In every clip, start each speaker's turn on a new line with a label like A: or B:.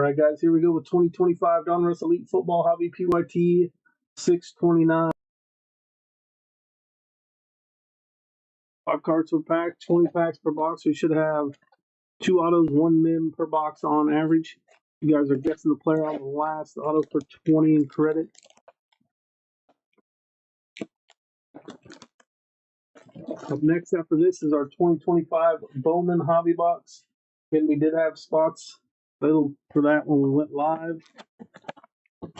A: right, guys, here we go with 2025 Donruss Elite Football Hobby PYT 629. 5 cards per pack, 20 packs per box. We should have 2 autos, 1 min per box on average. You guys are guessing the player on the last auto for 20 in credit. Up next after this is our 2025 Bowman Hobby Box. Again, we did have spots available for that when we went live.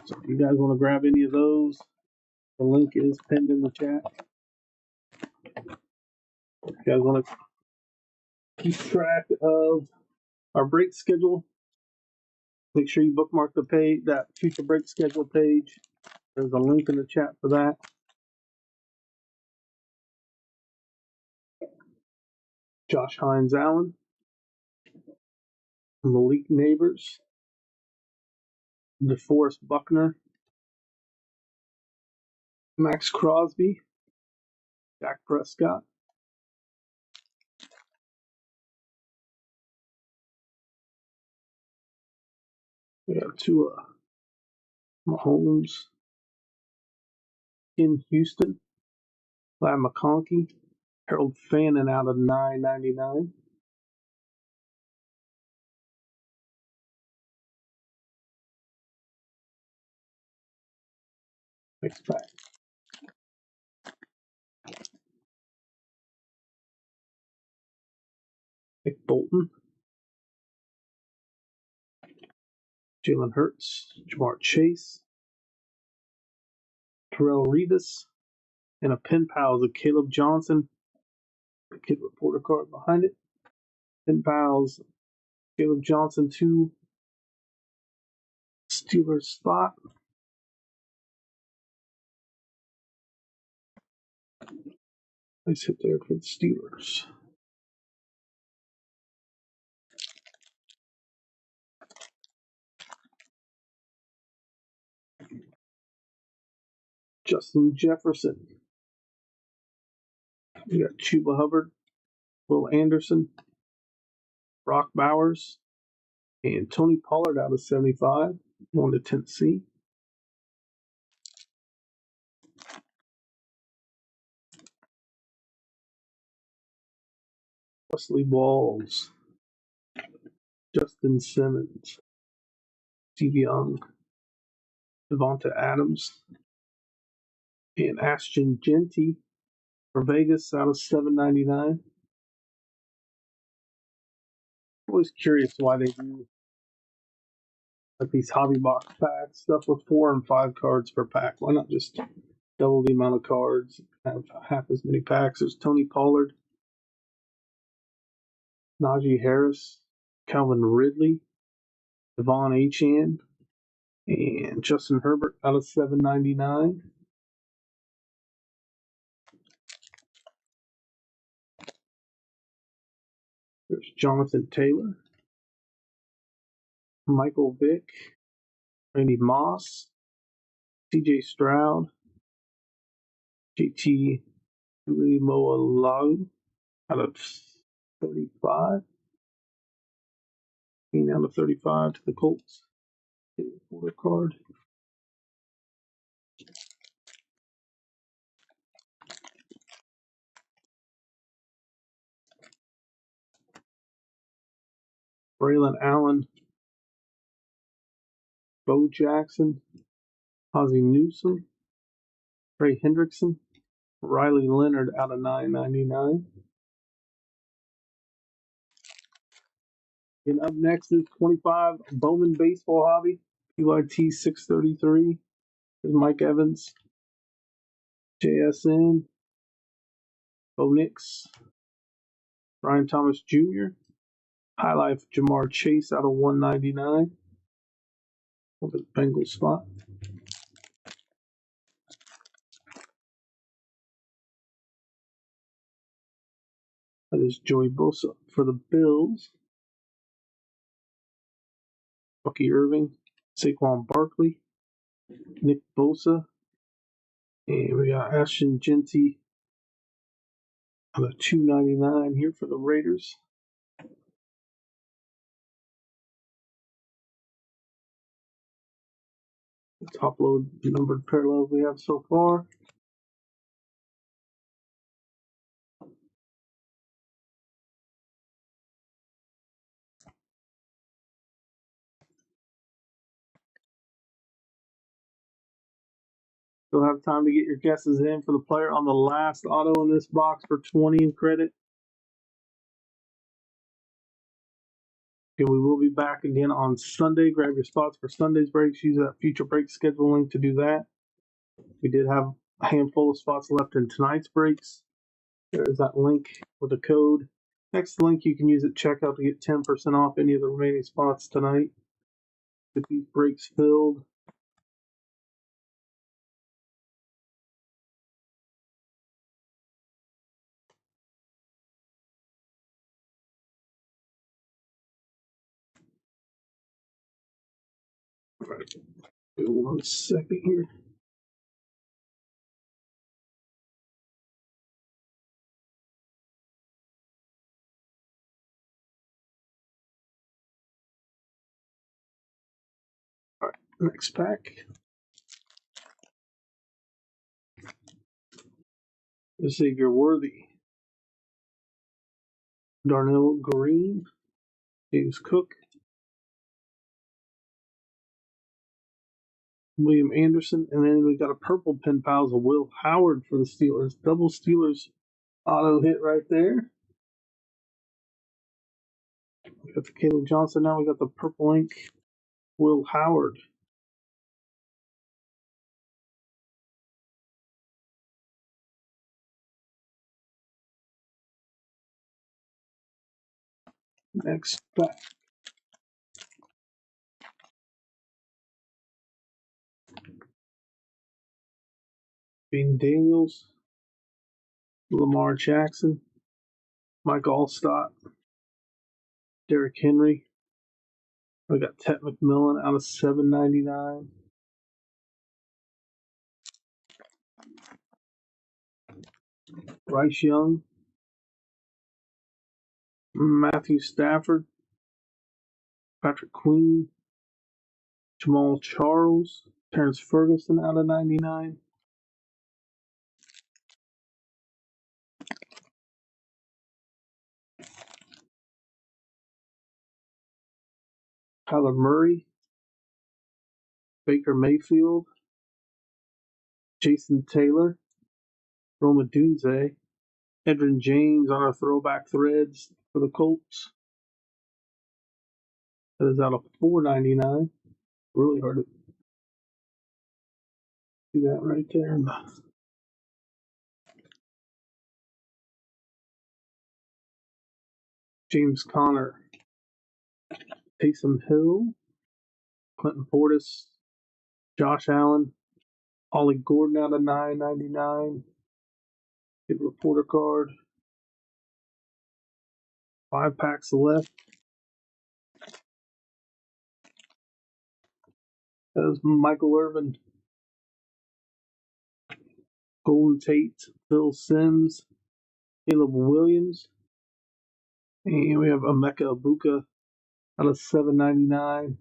A: So if you guys want to grab any of those, the link is pinned in the chat. If you guys want to keep track of our break schedule, make sure you bookmark the page, that future break schedule page. There's a link in the chat for that. Josh Hines Allen, Malik Neighbors, DeForest Buckner, Max Crosby, Dak Prescott, we have Tua Mahomes in Houston, Lad McConkey, Harold Fannin out of $9.99. Next pack. Nick Bolton, Jalen Hurts, Jamar Chase, Terrell Revis, and a pen pals of Caleb Johnson. The kid reporter card behind it. Pen pals, Caleb Johnson, 2 Steelers spot. Nice hit there for the Steelers. Justin Jefferson. We got Chuba Hubbard, Will Anderson, Brock Bowers, and Tony Pollard out of 75, going to Tennessee. Wesley Walls, Justin Simmons, Steve Young, Devonta Adams, and Ashton Genty for Vegas out of $7.99. Always curious why they do like these hobby box packs, stuff with 4 and 5 cards per pack. Why not just double the amount of cards, have half as many packs? There's Tony Pollard, Najee Harris, Calvin Ridley, Devon Achane, and Justin Herbert out of $7.99. There's Jonathan Taylor, Michael Vick, Randy Moss, CJ Stroud, JT Uimalau out of 35. Out of 35 to the Colts. Order card. Braylon Allen, Bo Jackson, Ozzie Newsome, Trey Hendrickson, Riley Leonard out of $9.99. And up next is 25 Bowman Baseball Hobby, PYT 633. There's Mike Evans, JSN, Bo Nix, Brian Thomas Jr., High Life Jamar Chase out of $199. Over the Bengals spot. That is Joey Bosa for the Bills. Bucky Irving, Saquon Barkley, Nick Bosa, and we got Ashton Genty on a $2.99 here for the Raiders. Top load numbered parallels we have so far. You'll have time to get your guesses in for the player on the last auto in this box for 20 in credit. And we will be back again on Sunday. Grab your spots for Sunday's breaks. Use that future break schedule link to do that. We did have a handful of spots left in tonight's breaks. There's that link with the code. Next link you can use at checkout to get 10% off any of the remaining spots tonight. Get these breaks filled. All right. 1 second here. All right, next pack. Xavier Worthy, Darnell Green, James Cook, William Anderson, and then we got a purple pen pals of Will Howard for the Steelers. Double Steelers auto hit right there. We got the Caleb Johnson now. We got the purple ink Will Howard. Next pack. Bean Daniels, Lamar Jackson, Mike Allstott, Derrick Henry. We got Ted McMillan out of $7.99. Bryce Young, Matthew Stafford, Patrick Queen, Jamal Charles, Terrence Ferguson out of 99. Kyler Murray, Baker Mayfield, Jason Taylor, Roma Dunze, Edrin James on our throwback threads for the Colts. That is out of $4.99. Really hard to see that right there. James Conner, Taysom Hill, Clinton Portis, Josh Allen, Ollie Gordon out of $9.99. Good reporter card. 5 packs left. That is Michael Irvin, Golden Tate, Phil Simms, Caleb Williams, and we have Emeka Ibuka out of $7.99.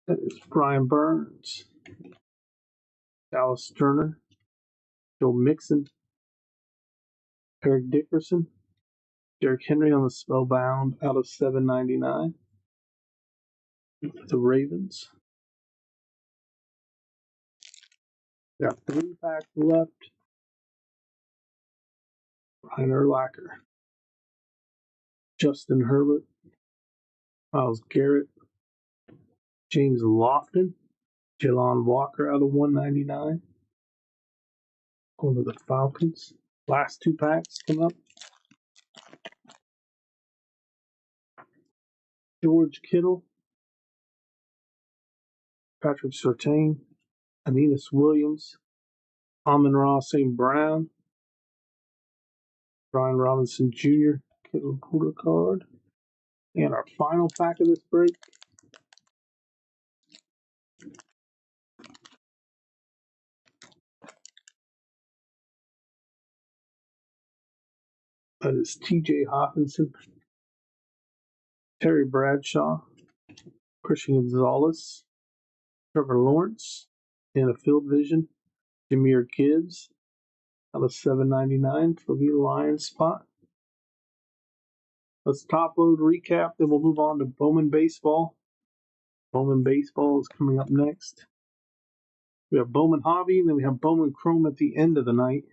A: That is Brian Burns, Dallas Turner, Joe Mixon, Eric Dickerson, Derrick Henry on the Spellbound out of $7.99. The Ravens. Got 3 packs left. Ryan Urlacher, Justin Herbert, Myles Garrett, James Lofton, Jalon Walker out of $1.99. Going to the Falcons. Last 2 packs come up. George Kittle, Patrick Surtain, Aeneas Williams, Amon-Ra St. Brown, Brian Robinson Jr., Kittle Reporter card. And our final pack of this break. That is TJ Hawkinson, Terry Bradshaw, Christian Gonzalez, Trevor Lawrence, and a field vision, Jahmyr Gibbs out of 799 for the Lions spot. Let's top load recap, then we'll move on to Bowman Baseball. Bowman Baseball is coming up next. We have Bowman Hobby, and then we have Bowman Chrome at the end of the night.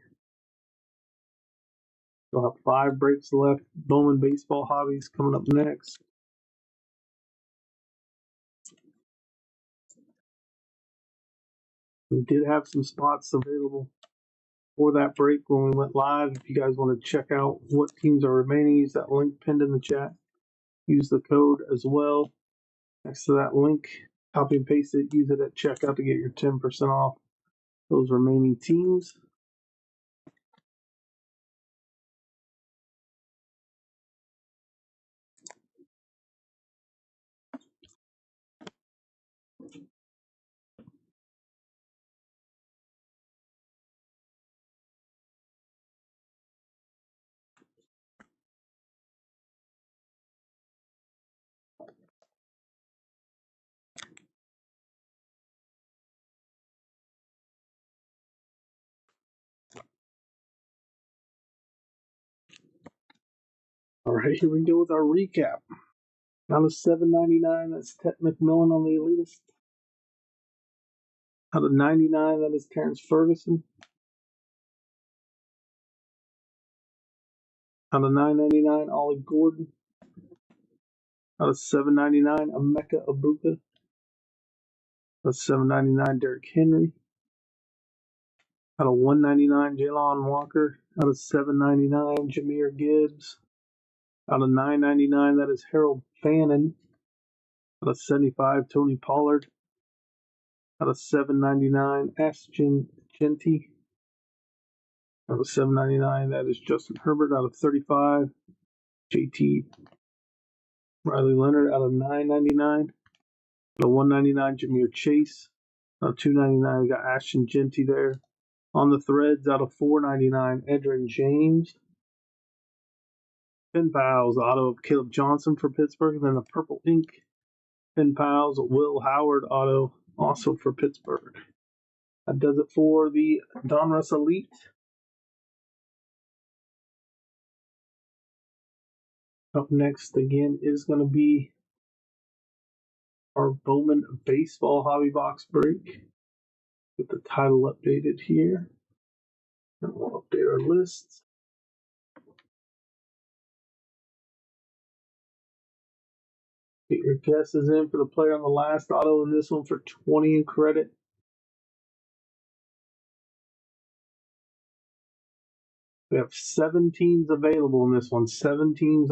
A: We'll have 5 breaks left. Bowman Baseball Hobbies coming up next. We did have some spots available for that break when we went live. If you guys want to check out what teams are remaining, use that link pinned in the chat. Use the code as well next to that link. Copy and paste it. Use it at checkout to get your 10% off those remaining teams. All right, here we go with our recap. Out of 799, that's Ted McMillan on the Elitist. Out of 99, that is Terrence Ferguson. Out of 999, Ollie Gordon. Out of 799, Emeka Ibuka. Out of 799, Derrick Henry. Out of 199, Jalon Walker. Out of 799, Jahmyr Gibbs. Out of 999, that is Harold Fannin. Out of 75, Tony Pollard. Out of 799, Ashton Genty. Out of 799, that is Justin Herbert. Out of 35, JT Riley Leonard. Out of 999, out of 199, Jahmyr Chase. Out of 299, we got Ashton Genty there. On the threads, out of 499, Edgerrin James. Pen Pals, auto of Caleb Johnson for Pittsburgh. And then the Purple Ink Pen Pals, Will Howard auto, also for Pittsburgh. That does it for the Donruss Elite. Up next again is going to be our Bowman Baseball Hobby Box break. Get the title updated here. And we'll update our lists. Get your guesses in for the player on the last auto in this one for 20 in credit. We have 7 teams available in this one. 7 teams